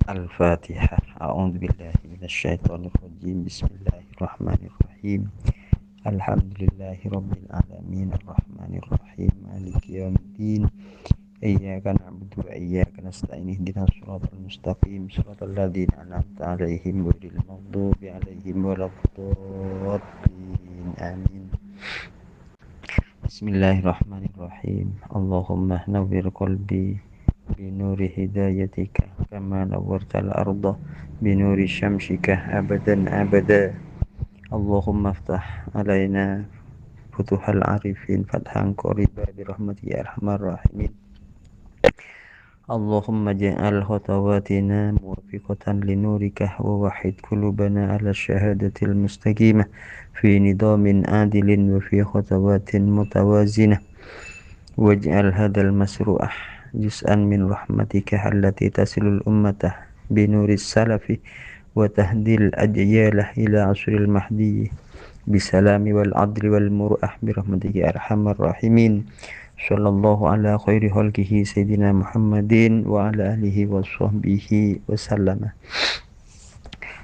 Al-Fatihah. A'udzubillahi minasyaitonirrajim. Bismillahirrahmanirrahim. Alhamdulillahirabbil alamin arrahmanirrahim maliki yaumiddin. Iyyaka na'budu wa iyyaka nasta'in ihdinas siratal mustaqim siratal ladzina an'amta 'alaihim ghairil maghdubi 'alaihim waladdallin. Amin. Bismillahirrahmanirrahim. Allahumma nawwir qalbi binuri hidayatika kama nawwartal arda binuri syamsika abadan abada. Allahumma aftah alaina futuhal arifin fathan qariba birahmati ya arhamar rahimin. Allahumma ja'al khatawatina muwafiqatan linurika wa wahid qulubana ala syahadatil mustaqimah fi nidamin adilin wa fi khatawatin mutawazinah waj'al hadal masru'ah juz'an min rahmatika allati tasilul ummata binuris salafi wa tahdil ajyalah ila asril mahdi bisalami wal adli wal mur'ah birahmatika arhamar rahimin. Sallallahu ala khairi khalqihi sayyidina Muhammadin wa ala alihi wa sahbihi wa sallama.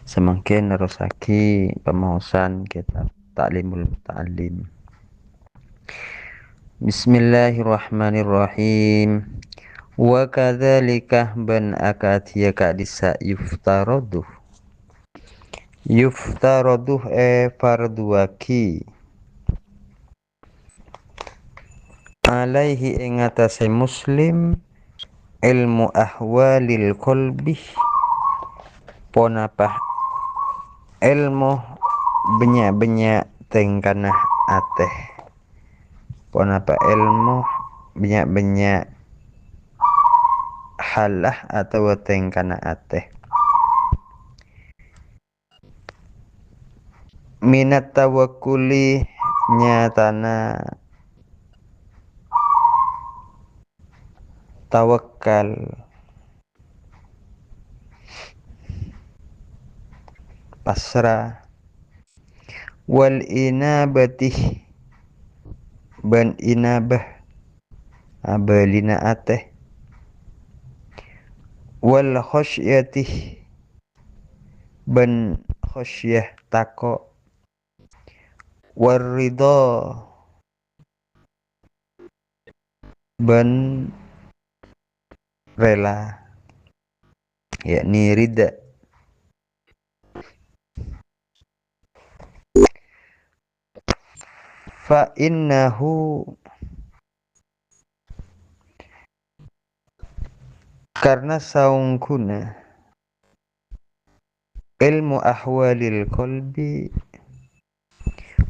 Semangkin nerusaki pemaosan kitab Ta'limul Muta'allim. Bismillahirrahmanirrahim. Wa kadzalika ban akatiyaka disa yuftaroduh farduaki alaihi ing atase muslim ilmu ahwalil qalbi ponapah ilmu benyak-benyak tengkanah ateh ponapa ilmu benyak-benyak halah atau tengkana ateh minat tawakkuli nyatana tawakal pasrah wal inabatih ban inabah abalina ateh wal khasyatih ban khasyah tako war ridha ban rela yakni ridha. Fa innahu karena saungkuna ilmu ahwalil qalbi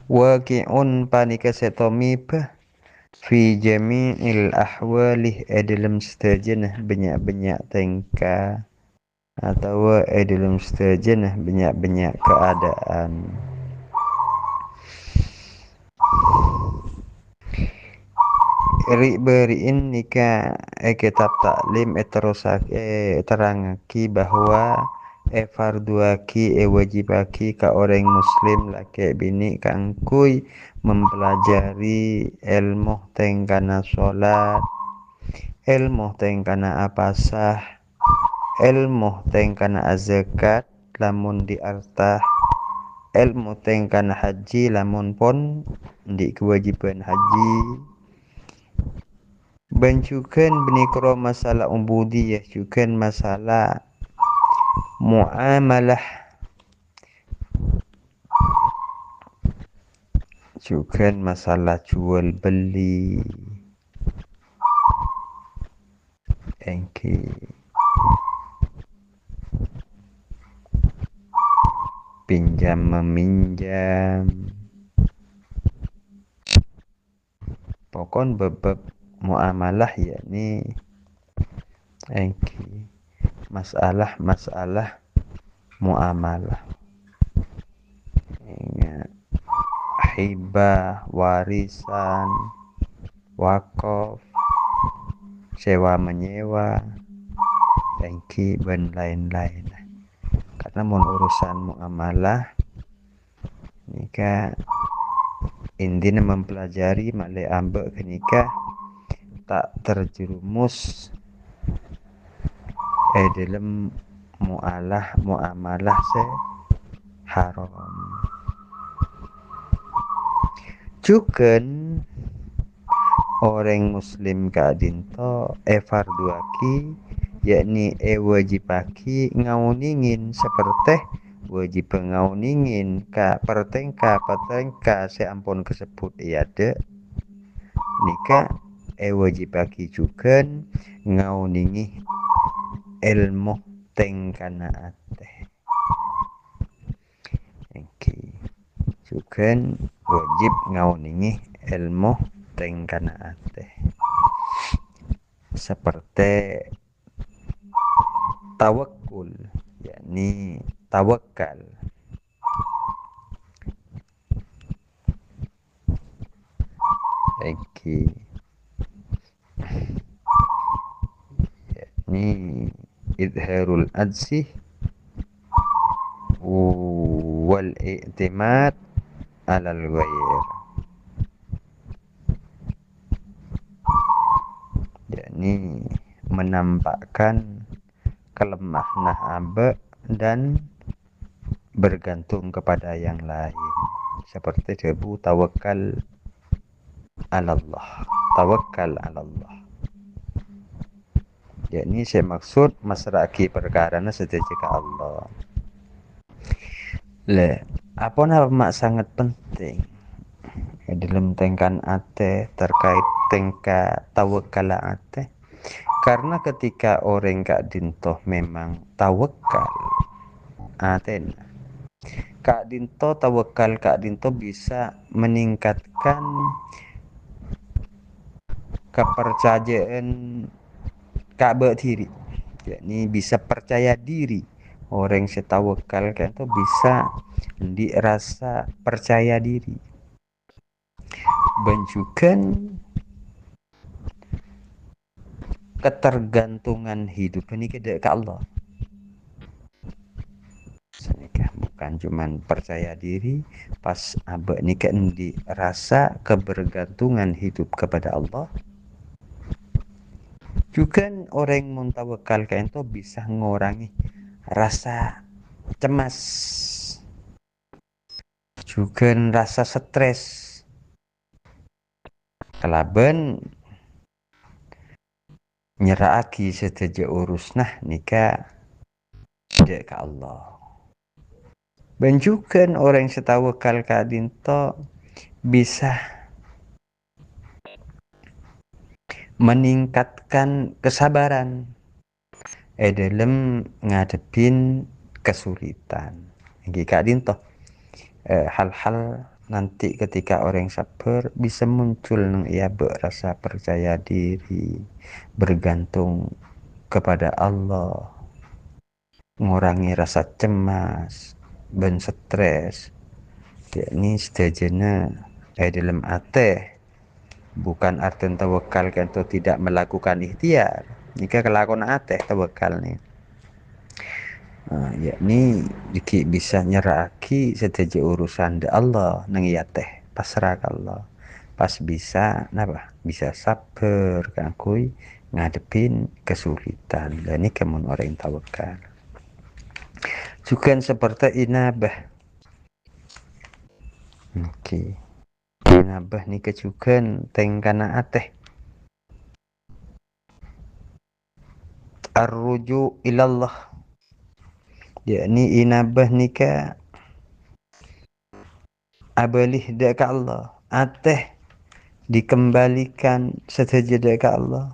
waqi'un panika setomibah fi jami'il ahwalih dalam setajana banyak-banyak tingkah atau dalam setajana banyak-banyak keadaan. Beriin nika kitab taklim terusak terangaki bahwa farduaki wajibaki ka orang muslim laki bini kangkui mempelajari ilmu tengkana sholat, ilmu tengkana apasah, ilmu tengkana zakat lamun diartah, ilmu tengkana haji lamun pon di kewajiban haji. Bancukan benikro masalah ubudiyah cukan masalah muamalah cukan masalah jual beli engki pinjam meminjam pokon bebab muamalah yakni engki masalah muamalah ingat hibah warisan wakaf sewa menyewa engki dan lain-lain karena mau urusan muamalah nikah intinya mempelajari male ambek kenika tak terjerumus dalam muamalah se haram. Juga orang muslim kadinto farduaki yakni wajibaki ngauningin seperti wajib ngauningin ka pertengka seampun kesebut iade nika wajibaki juga ngauningi ilmu tengkana ateh. Okay. Juga wajib ngauningi ilmu tengkana ateh seperti tawakul yakni tawakal. Iki yakni idharul ajzi wal i'timad alal ghair, yakni menampakkan kelemah abe dan bergantung kepada yang lain seperti debu tawakal alallah, tawakal alallah, yakni saya maksud masraki perkaranya setuju ke Allah. Le apa nama sangat penting dalam tengkan ate terkait tengka tawakal ate, karena ketika orang kak dintoh memang tawakal aten kak dinto tawakal kak dinto bisa meningkatkan kepercayaan kak berdiri, yakni bisa percaya diri. Orang setawakal kan itu bisa dirasa percaya diri. Bencukan ketergantungan hidup ini ke Allah. Senikah bukan cuman percaya diri, pas abe nikah dirasa kebergantungan hidup kepada Allah. Juga orang muntawakal kan itu bisa mengurangi rasa cemas, juga rasa stres, kelaban nyeraki seteja urus nah nikah dek ke Allah. Bencukan orang setawakal kadinto bisa meningkatkan kesabaran dalam ngadepin kesulitan. Jika dinto hal-hal nanti ketika orang sabar bisa muncul nang ia berasa percaya diri, bergantung kepada Allah, mengurangi rasa cemas dan stres, yakni setejana dalam ate bukan arti tawakal kan itu tidak melakukan ikhtiar. Jika kelakon ate tawakal nih yakni diki bisa nyeraki seteja urusan de Allah nang iya teh pasrah ke Allah, pas bisa napa bisa sabar kakui ngadepin kesulitan. Dan ini kemun orang tawakal juga seperti inabah. Inabah ni kecukan tengkana ateh arruju ilallah, yakni inabah nika abalih dek Allah ateh dikembalikan seteja ke Allah.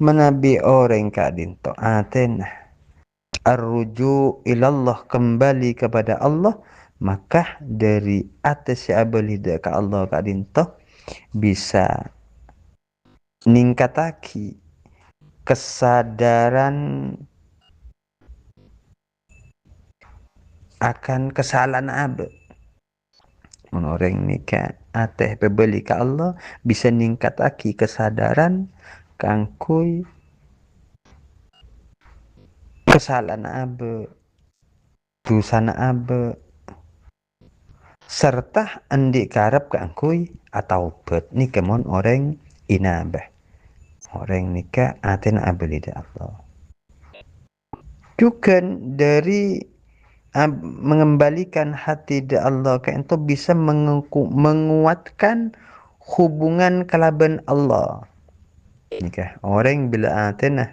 Menabi orang kadinto aten arruju ilallah, kembali kepada Allah, maka dari atas abalih ke Allah kadinto bisa ningkataki kesadaran akan kesalahan abe. Orang nikah ateh bebeli ke Allah bisa ningkataki kesadaran kangkui kesalahan abe, dosana abe, serta andi karep keangkui atau bet ni kemon orang inabah orang nikah atena abelida Allah juga dari mengembalikan hati di Allah ke itu bisa menguatkan hubungan kalaban Allah nikah orang bila atena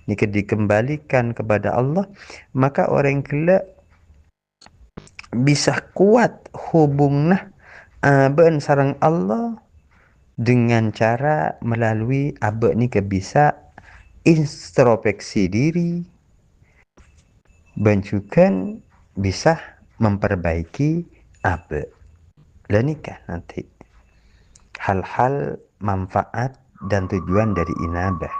nikah dikembalikan kepada Allah maka orang kelak bisa kuat hubungna ben sarang Allah dengan cara melalui abe ni ke bisa introspeksi diri bancukan bisa memperbaiki abe dan nikah nanti hal-hal manfaat dan tujuan dari inabah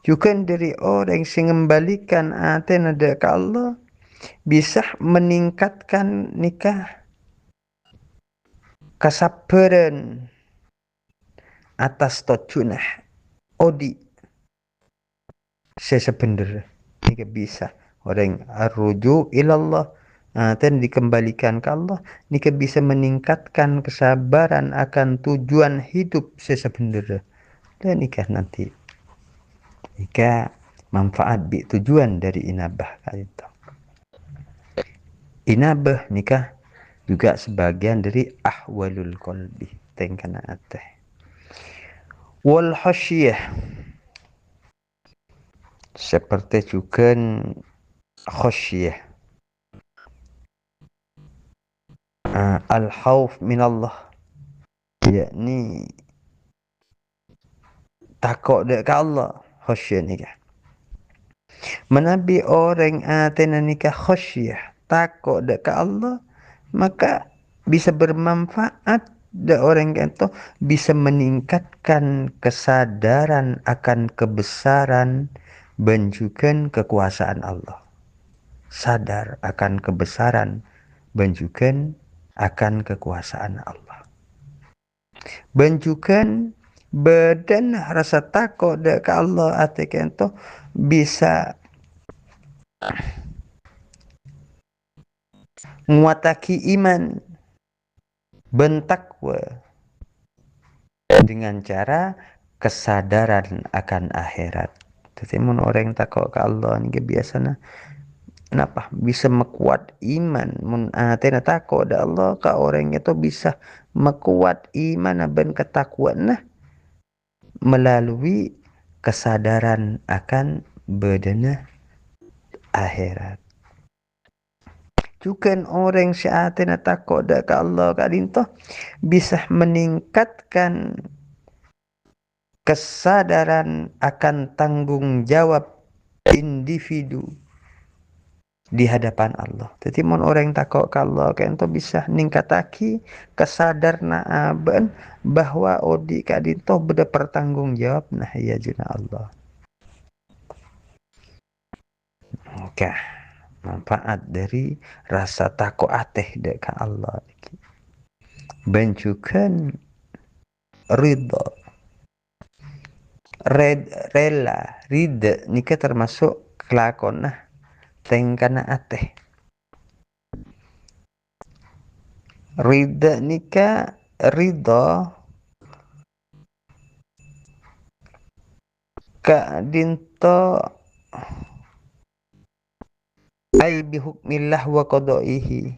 juga dari orang yang mengembalikan aten ada ke Allah bisa meningkatkan nikah kesabaran atas tocunah odi sesebenar ini bisa orang arruju ilallah dan dikembalikan ke Allah ini bisa meningkatkan kesabaran akan tujuan hidup sesebenar dan nikah nanti nikah manfaat bi tujuan dari inabah kali itu inabah nikah juga sebagian dari ahwalul qalbi tengkana ateh wal khasyiyah seperti juga khasyiyah al khauf minallah yakni takut dekat Allah khasyiyah nikah menabi orang atena nikah khasyiyah takut dekat Allah maka bisa bermanfaat dan orang itu bisa meningkatkan kesadaran akan kebesaran benjukan kekuasaan Allah sadar akan kebesaran benjukan akan kekuasaan Allah benjukan badan rasa takut dekat Allah artikan itu bisa nguataki iman bentakwa dengan cara kesadaran akan akhirat. Jadi mun orang takut ke Allah ni biasanya kenapa bisa mekuat iman mun atena takut ke Allah ke orang itu bisa mekuat iman ben ketakwaan melalui kesadaran akan bedana akhirat. Juga orang syaitan takut ke Allah kadinto bisa meningkatkan kesadaran akan tanggung jawab individu di hadapan Allah. Jadi mun orang takut ke Allah kan bisa ningkataki kesadarna aben bahwa odi kadinto beda pertanggung jawab nah ya juna Allah. Oke. Manfaat dari rasa takut ateh dekat Allah bencukan ridha rela ridha nika termasuk kelakon tengkana ateh ridha nika ridha ka dinto ai bihukmillah wa qadaihi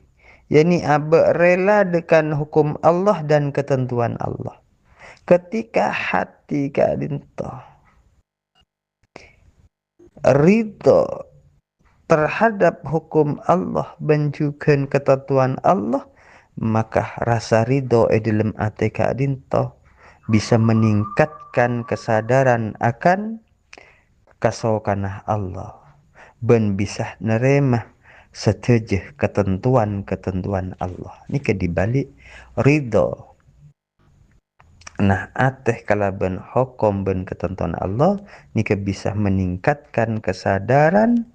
yani aba rela dengan hukum Allah dan ketentuan Allah ketika hati ka dinto ridho terhadap hukum Allah benjukan ketentuan Allah maka rasa ridho dalam ati ka dinto bisa meningkatkan kesadaran akan kasokanah Allah ben bisa nerima setuju ketentuan-ketentuan Allah ini ke dibalik ridho nah ateh kalaban hukum ben ketentuan Allah ini ke bisa meningkatkan kesadaran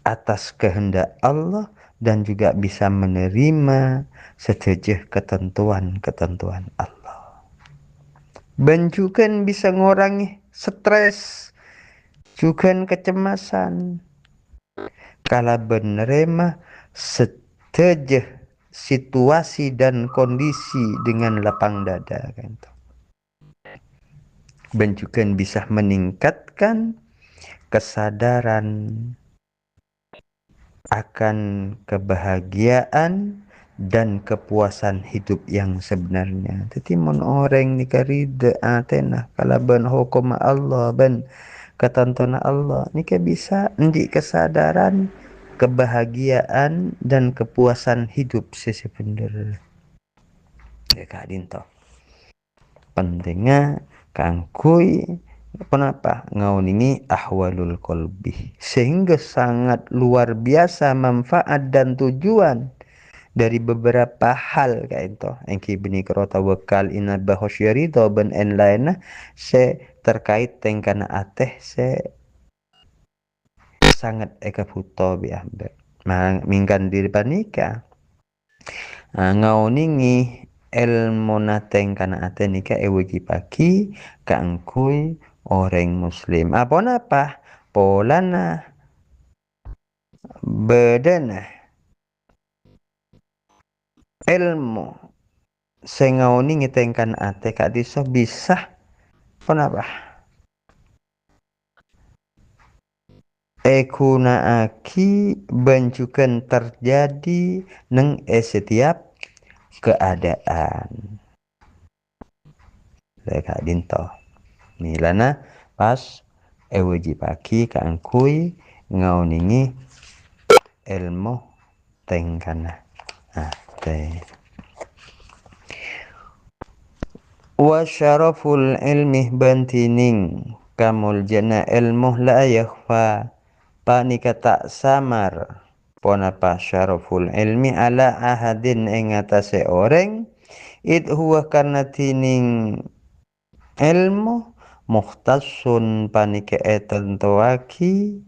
atas kehendak Allah dan juga bisa menerima setuju ketentuan-ketentuan Allah benjukan bisa ngurangi stres juga kecemasan kalau menerima setuju situasi dan kondisi dengan lapang dada kan. Dan juga bisa meningkatkan kesadaran akan kebahagiaan dan kepuasan hidup yang sebenarnya. Jadi mun orang ni karida atenah kalaban hukum Allah ban ketentuan Allah ni bisa endi kesadaran kebahagiaan dan kepuasan hidup sebenarnya. Ya kadin toh. Pentingnya kangkui kenapa ngauningi ahwalul qalbi sehingga sangat luar biasa manfaat dan tujuan dari beberapa hal kayak itu engki beni kerota wakal inabah syarito ben en lainnya se terkait tengkana ateh se sangat eka puto biambe mingkan diri panika ngauningi ilmu nateng kana ate nika wajib pagi kaangkui orang muslim apa polana bedana ilmu sengauningi tengkan ate kak diso bisa kenapa aki bancukan terjadi neng setiap keadaan leka dinto milana pas wajib pagi kaangkui ngauningi ilmu tengkana ate wa syaraful ilmi bantining kamul jana ilmu la yakhfa panika tak samar ponapa syaraful ilmi ala ahadin ing atase orang id huwa karena tining ilmu mukhtasun panika etentuaki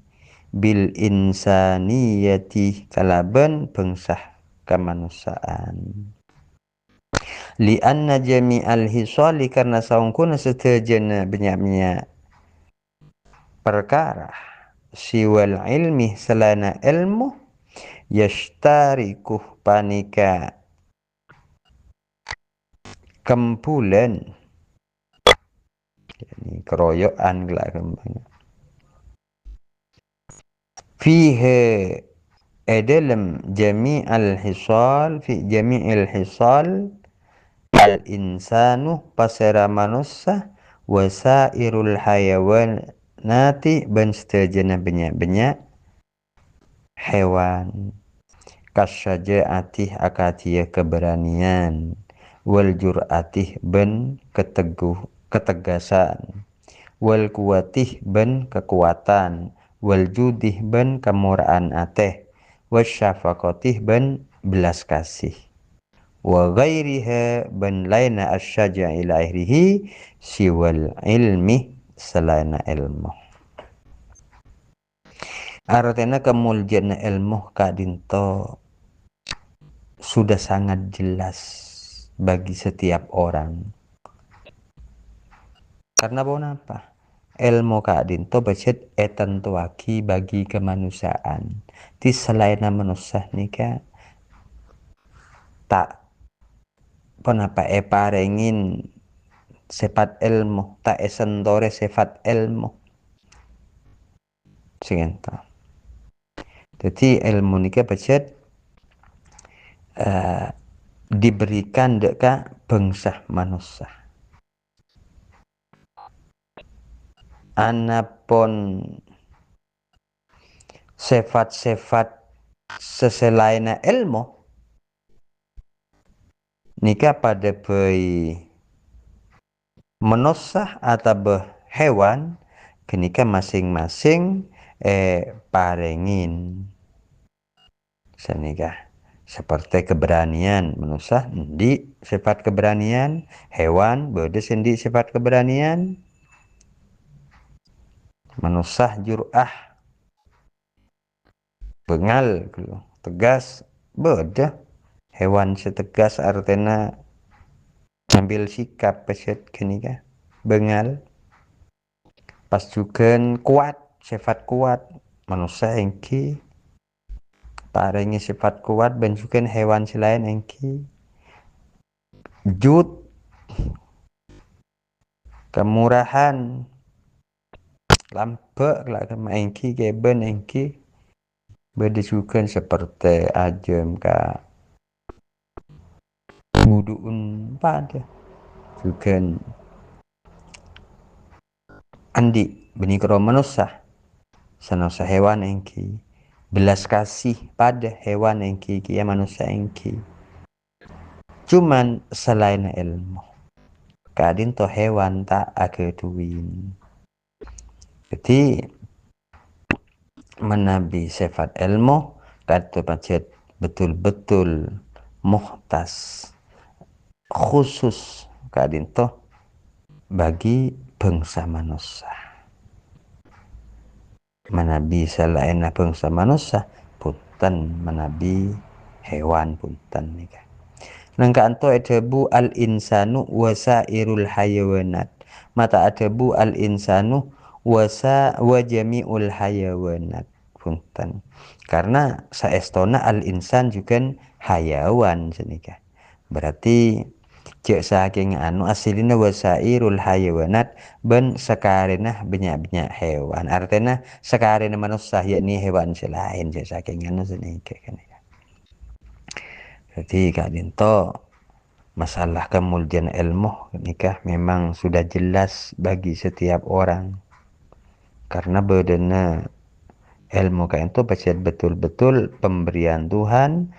bil insaniyati kalaban bengsah kemanusiaan li anna jami'al hisali karena saungkuna setajana banyak-banyak perkara siwal ilmi selana ilmu yashtariku panika kempulan ini keroyokan gelak kembang fihe dalam jami'al hisal fi jami'il hisal al insanu pasera manusia wasairul hayawan nati ban setajana banyak-banyak hewan kasyajaatih akatia keberanian wal jur'atih ben ketegasan wal kuwatih ben kekuatan wal judih ben kemuraan ateh wasyafaqatih ben belas kasih wa ghairiha ben laina asyaja ila akhirih siwal ilmi selaina ilmu artinya kemuliaan ilmu kadinto sudah sangat jelas bagi setiap orang karena apa ilmu kadinto becet etentuaki bagi kemanusiaan di selain manusia nika tak kenapa parengin sifat ilmu tak esentore sifat ilmu singenta jadi ilmu nika becet diberikan deka bangsa manusia anapun sifat-sifat seselaina ilmu nika pada bayi manusia atau hewan kenika masing-masing parengin senikah seperti keberanian manusia di sifat keberanian hewan beda sendi sifat keberanian manusia jur'ah bengal tegas beda hewan setegas artinya ambil sikap peset kenika bengal pas juga kuat sifat kuat manusia engki paringi sifat kuat bensukeun hewan selain engki jud kemurahan lampe lah kama engki geben engki berdisukeun seperti ajem ka nguduun pada sukeun andi benikro manusia sanosa hewan engki belas kasih pada hewan engki kia manusia engki cuman selain ilmu kadin to hewan tak akeduin jadi menabi sifat ilmu kata pacet betul-betul muhtas khusus kadin to bagi bangsa manusia menabi selain bangsa manusia punten menabi hewan punten nika nangka anto adebu al insanu wasairul hayawanat mata adebu al insanu wa jami'ul hayawanat punten karena saestona al insan juga hayawan senika berarti cek saking anu asilina wasairul hayawanat ben sakarena banyak-banyak hewan artinya sakarena manusia yakni hewan selain cek saking anu senika kan jadi kak dinto masalah kemuliaan ilmu nikah memang sudah jelas bagi setiap orang karena bedana ilmu kak itu pasti betul-betul pemberian Tuhan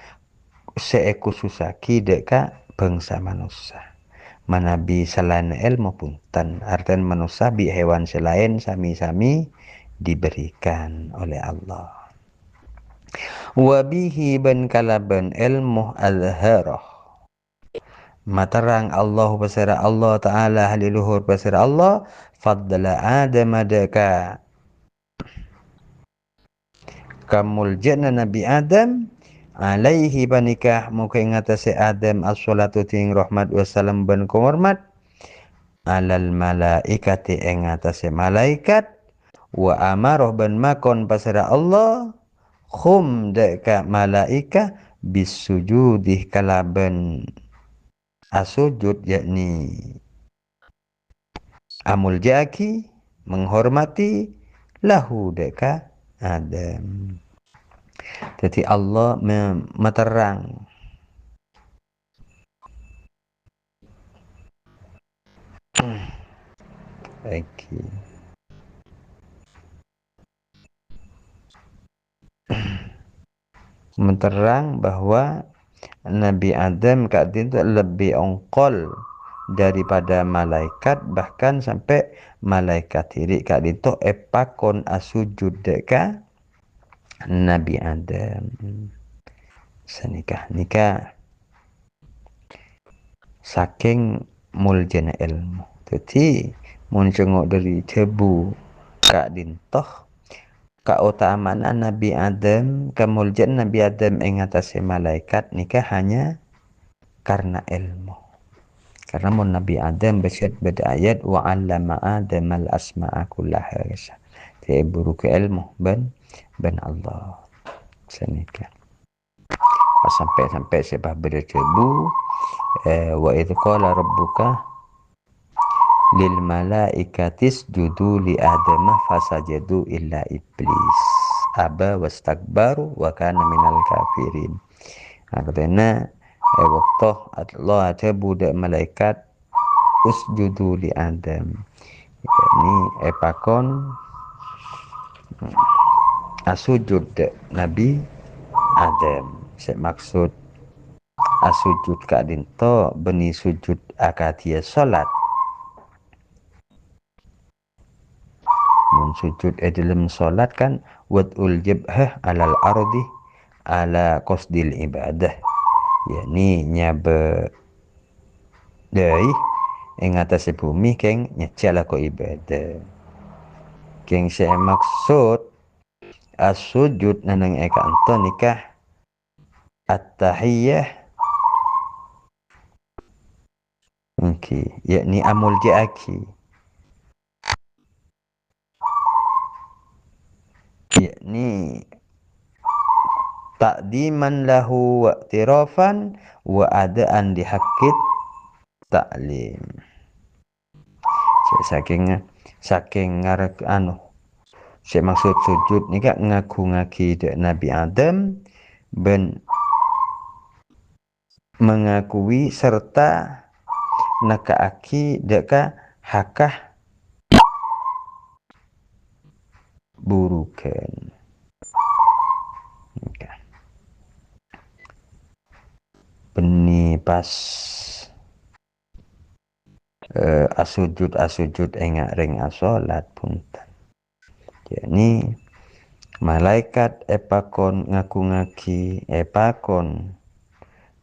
seekhususaki deka bangsa manusia manabi selain ilmu punten artian manusia bi hewan selain sami-sami diberikan oleh Allah wabihi ban kalaban ilmu azharah matarang Allah pasara Allah Ta'ala haliluhur pasara Allah faddala Adam adaka kamuljana Nabi Adam alaihi banikah muka ingatasi Adam as-salatu ting rahmat wassalam ban kuhormat alal malaikati ingatasi malaikat wa amaroh ban makon pasara Allah khum deka malaika bisujudih kalaban asujud yakni amul jaki menghormati lahu deka Adam. Jadi Allah meterang okay. Meterang bahwa Nabi Adam kadin itu lebih ongkol daripada malaikat bahkan sampai malaikat diri kadin itu epakon asujud deka Nabi Adam nikah saking muljana ilmu jadi muncengok dari tebu kadin toh keutamaan Nabi Adam kemuliaan Nabi Adam ingatasi malaikat nikah hanya karena ilmu karena mun Nabi Adam bersyad beda ayat wa 'allama Adam al asma'a kullaha dia buru ke ilmu ben Allah senika pas sampai sebab bercebu wa idh qala rabbuka lil malaikatis judu li adama fasajadu illa iblis aba wastakbaru wa kana minal kafirin artinya waktu Allah ada budak malaikat usjudu li Adam ini epakon asujud Nabi Adam maksud asujud kadinto beni sujud akadia salat mun sujud dalam salat kan wad'ul jabhah alal ardi ala qasdil ibadah yakni nyabe dari ing atas bumi keng nyecala ko ibadah keng saya maksud as-sujud nanang eka anto nikah at-tahiyyah yakni amul ja'aki yakni takdiman lahu wa tirafan wa adaan dihaqqit ta'lim. Saking ngarek saya maksud sujud ni kak ngaku-ngaki dek Nabi Adam ben mengakui serta nakaaki deka hakah burukan. Beni pas asujud engak ring asolat punten. Jadi malaikat epakon ngaku-ngaki epakon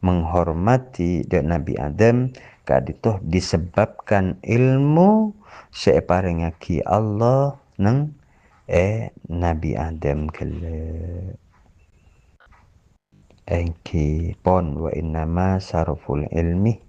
menghormati dan Nabi Adam kaditoh disebabkan ilmu separengaki Allah nang Nabi Adam kele engki pon wa innama sarful ilmi